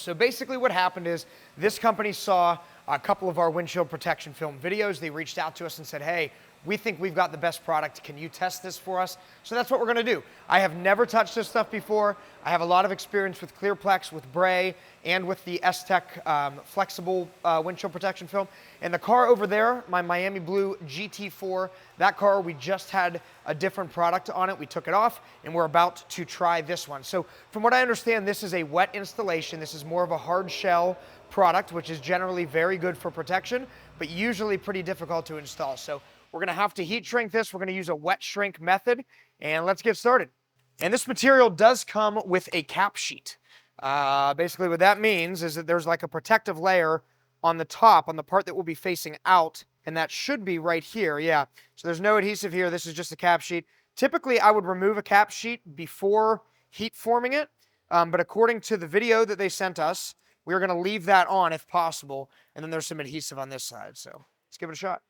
So basically what happened is this company saw a couple of our windshield protection film videos. They reached out to us and said, hey, we think we've got the best product. Can you test this for us? So that's what we're gonna do. I have never touched this stuff before. I have a lot of experience with Clearplex, with Bray, and with the S-Tech flexible windshield protection film. And the car over there, my Miami Blue GT4, that car, we just had a different product on it. We took it off, and we're about to try this one. So from what I understand, this is a wet installation. This is more of a hard shell product, which is generally very good for protection, but usually pretty difficult to install. So we're gonna have to heat shrink this. We're gonna use a wet shrink method, and let's get started. And this material does come with a cap sheet. Basically what that means is that there's like a protective layer on the top, on the part that will be facing out, and that should be right here, yeah. So there's no adhesive here, this is just a cap sheet. Typically I would remove a cap sheet before heat forming it, but according to the video that they sent us, we're gonna leave that on if possible, and then there's some adhesive on this side, so let's give it a shot.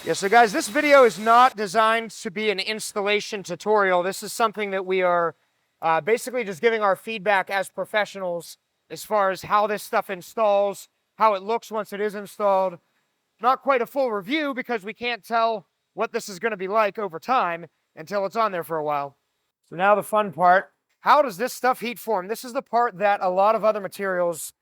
Yeah, so guys, this video is not designed to be an installation tutorial. This is something that we are basically just giving our feedback as professionals as far as how this stuff installs, how it looks once it is installed. Not quite a full review because we can't tell what this is gonna be like over time until it's on there for a while. So now the fun part. How does this stuff heat form? This is the part that a lot of other materials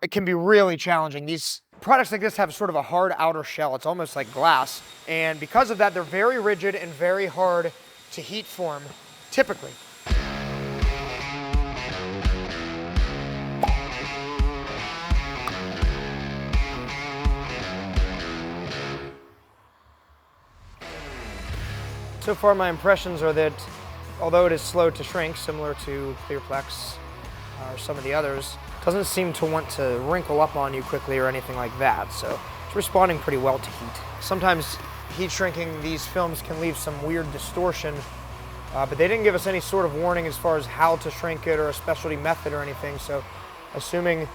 it can be really challenging. These products like this have sort of a hard outer shell. It's almost like glass. And because of that, they're very rigid and very hard to heat form, typically. So far, my impressions are that although it is slow to shrink, similar to Clearplex or some of the others, doesn't seem to want to wrinkle up on you quickly or anything like that, so it's responding pretty well to heat. Sometimes heat shrinking these films can leave some weird distortion, but they didn't give us any sort of warning as far as how to shrink it or a specialty method or anything, so assuming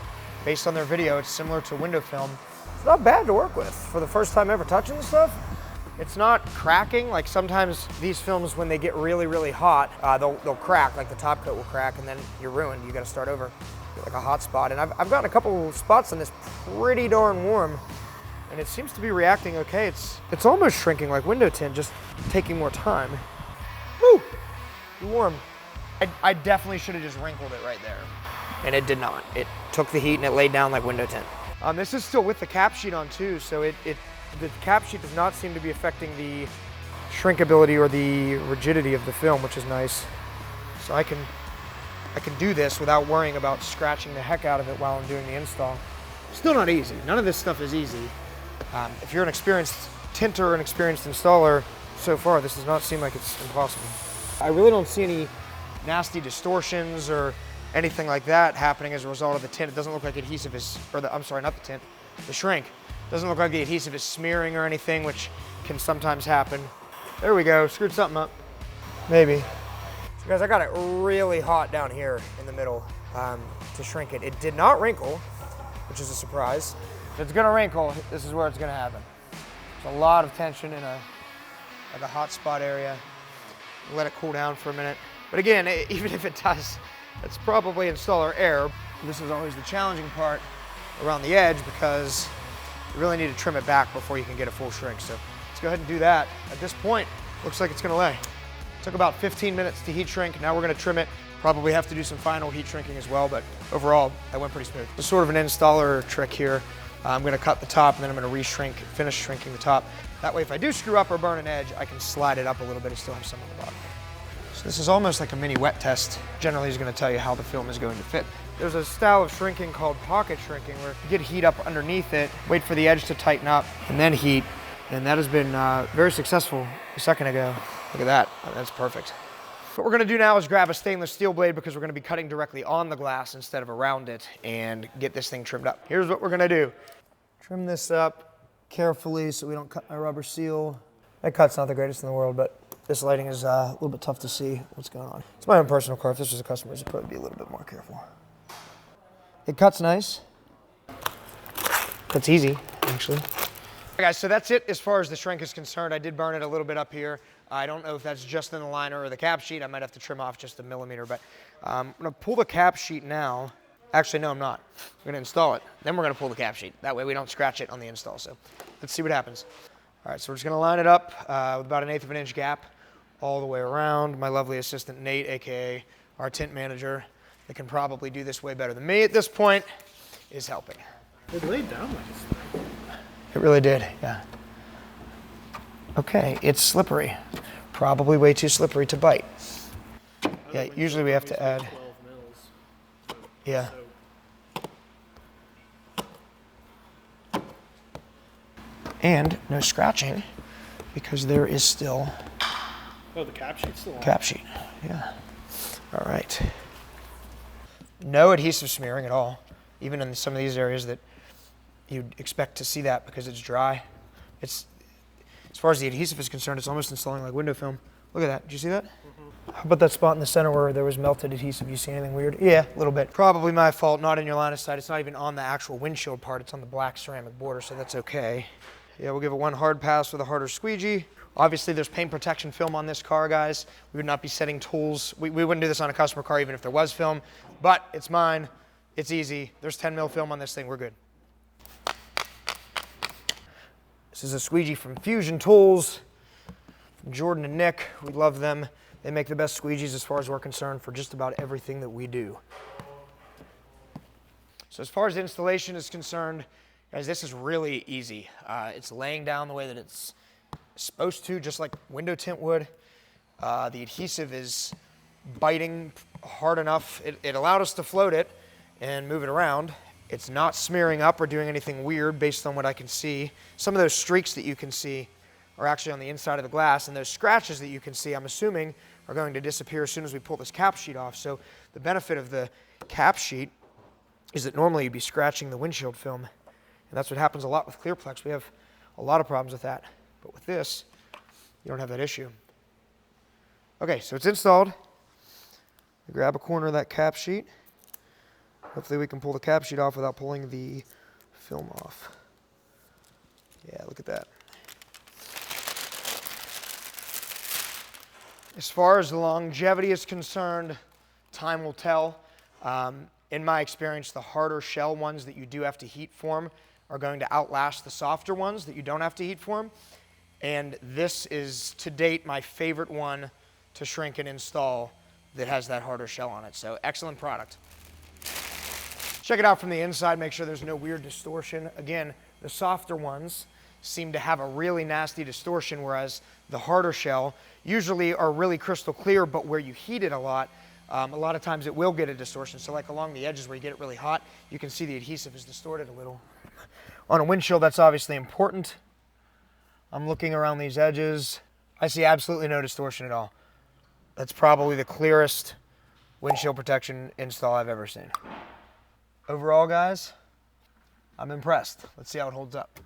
based on their video it's similar to window film, it's not bad to work with. For the first time ever touching the stuff, it's not cracking. Like sometimes these films, when they get really, really hot, they'll crack, like the top coat will crack, and then you're ruined. You gotta start over. Like a hot spot, and I've gotten a couple spots on this pretty darn warm, and it seems to be reacting okay. It's almost shrinking like window tint, just taking more time. Woo! Warm. I definitely should have just wrinkled it right there, and it did not. It took the heat and it laid down like window tint. This is still with the cap sheet on too, so the cap sheet does not seem to be affecting the shrinkability or the rigidity of the film, which is nice. So I can do this without worrying about scratching the heck out of it while I'm doing the install. Still not easy. None of this stuff is easy. If you're an experienced tinter or an experienced installer, so far this does not seem like it's impossible. I really don't see any nasty distortions or anything like that happening as a result of the tint. It doesn't look like adhesive is, I'm sorry, not the tint, the shrink. It doesn't look like the adhesive is smearing or anything, which can sometimes happen. There we go, screwed something up. Maybe. Guys, I got it really hot down here in the middle to shrink it. It did not wrinkle, which is a surprise. If it's gonna wrinkle, this is where it's gonna happen. There's a lot of tension in like a hot spot area. Let it cool down for a minute. But again, even if it does, it's probably installer error. This is always the challenging part around the edge because you really need to trim it back before you can get a full shrink. So let's go ahead and do that. At this point, looks like it's gonna lay. Took about 15 minutes to heat shrink. Now we're gonna trim it. Probably have to do some final heat shrinking as well, but overall, that went pretty smooth. It's sort of an installer trick here. I'm gonna cut the top and then I'm gonna re-shrink, finish shrinking the top. That way, if I do screw up or burn an edge, I can slide it up a little bit and still have some on the bottom. So this is almost like a mini wet test. Generally, is gonna tell you how the film is going to fit. There's a style of shrinking called pocket shrinking where you get heat up underneath it, wait for the edge to tighten up, and then heat. And that has been very successful a second ago. Look at that, that's perfect. What we're gonna do now is grab a stainless steel blade because we're gonna be cutting directly on the glass instead of around it and get this thing trimmed up. Here's what we're gonna do. Trim this up carefully so we don't cut my rubber seal. That cut's not the greatest in the world, but this lighting is a little bit tough to see what's going on. It's my own personal car. If this was a customer's, I'd probably be a little bit more careful. It cuts nice. Cuts easy, actually. Guys, so that's it as far as the shrink is concerned. I did burn it a little bit up here. I don't know if that's just in the liner or the cap sheet. I might have to trim off just a millimeter, but I'm gonna pull the cap sheet now. Actually, no, I'm not. We're gonna install it. Then we're gonna pull the cap sheet. That way we don't scratch it on the install. So let's see what happens. All right, so we're just gonna line it up with about 1/8 of an inch gap all the way around. My lovely assistant, Nate, AKA our tint manager, that can probably do this way better than me at this point, is helping. It laid down like a slide. It really did, yeah. Okay, it's slippery. Probably way too slippery to bite. Yeah, usually we have to add. 12 mils. Yeah. And no scratching because there is still. Oh, the cap sheet's still on. Cap sheet, yeah. All right. No adhesive smearing at all, even in some of these areas that you'd expect to see that because it's dry. It's, as far as the adhesive is concerned, it's almost installing like window film. Look at that, did you see that? Mm-hmm. How about that spot in the center where there was melted adhesive? You see anything weird? Yeah, a little bit. Probably my fault, not in your line of sight. It's not even on the actual windshield part, it's on the black ceramic border, so that's okay. Yeah, we'll give it one hard pass with a harder squeegee. Obviously, there's paint protection film on this car, guys. We would not be setting tools. We wouldn't do this on a customer car even if there was film, but it's mine. It's easy. There's 10 mil film on this thing. We're good. This is a squeegee from Fusion Tools, from Jordan and Nick. We love them. They make the best squeegees as far as we're concerned for just about everything that we do. So as far as installation is concerned, guys, this is really easy. It's laying down the way that it's supposed to, just like window tint would. The adhesive is biting hard enough. It allowed us to float it and move it around. It's not smearing up or doing anything weird based on what I can see. Some of those streaks that you can see are actually on the inside of the glass, and those scratches that you can see, I'm assuming, are going to disappear as soon as we pull this cap sheet off. So the benefit of the cap sheet is that normally you'd be scratching the windshield film, and that's what happens a lot with Clearplex. We have a lot of problems with that, but with this, you don't have that issue. Okay, so it's installed. Grab a corner of that cap sheet. Hopefully we can pull the cap sheet off without pulling the film off. Yeah, look at that. As far as the longevity is concerned, time will tell. In my experience, the harder shell ones that you do have to heat form are going to outlast the softer ones that you don't have to heat form. And this is, to date, my favorite one to shrink and install that has that harder shell on it. So excellent product. Check it out from the inside, make sure there's no weird distortion. Again, the softer ones seem to have a really nasty distortion, whereas the harder shell usually are really crystal clear, but where you heat it a lot of times it will get a distortion. So like along the edges where you get it really hot, you can see the adhesive is distorted a little. On a windshield, that's obviously important. I'm looking around these edges. I see absolutely no distortion at all. That's probably the clearest windshield protection install I've ever seen. Overall, guys, I'm impressed. Let's see how it holds up.